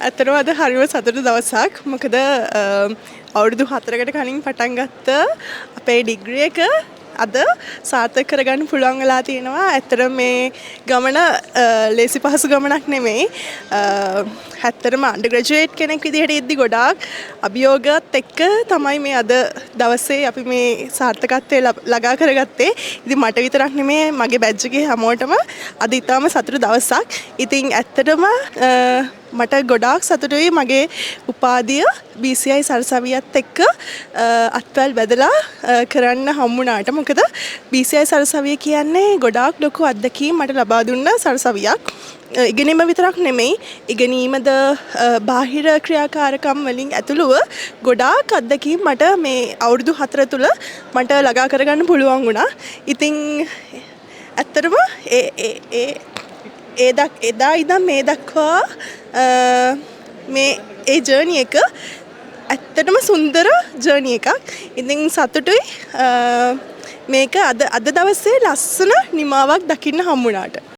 ඇත්තටම අද හරිම සතුටු දවසක්. මොකද අවුරුදු 4කට කලින් පටන් ගත්ත අපේ ඩිග්‍රී එක අද සාර්ථක කරගන්න පුළුවන් වෙලා තියෙනවා. ඇත්තටම මේ ගමන ලේසි පහසු ගමනක් නෙමෙයි. ඇත්තටම අන්ඩර්ග්‍රැජුවේට් කෙනෙක් විදිහට ඉද්දි ගොඩාක් අභියෝගات එක්ක තමයි මේ අද දවසේ අපි මේ සාර්ථකත්වය ළඟා කරගත්තේ. ඉතින් මට විතරක් නෙමෙයි මගේ බැච් එකේ හැමෝටම අද ඉතාම සතුටු දවසක්. ඉතින් ඇත්තටම මට ගොඩාක් සතුටුයි මගේ උපාධිය BCI සරසවියත් එක්ක අත්වැල් බැදලා කරන්න හම්බුණාට. මොකද BCI සරසවිය කියන්නේ ගොඩාක් ලොකු අත්දැකීම් මට ලබා දුන්න සරසවියක්. ඉගෙනීම විතරක් නෙමෙයි, ඉගෙනීමද බාහිර ක්‍රියාකාරකම් වලින් ඇතුළුව ගොඩාක් අත්දැකීම් මට මේ අවුරුදු 4 තුල මට ළඟා කරගන්න පුළුවන් වුණා. ඉතින් ඇත්තටම එදා ඉඳන් මේ දක්වා මේ ඒ ජර්නි එක ඇත්තටම සුන්දර ජර්නි එකක්. ඉතින් සතුටුයි මේක අද දවසේ ලස්සන නිමාවක් දකින්න හම්බුණාට.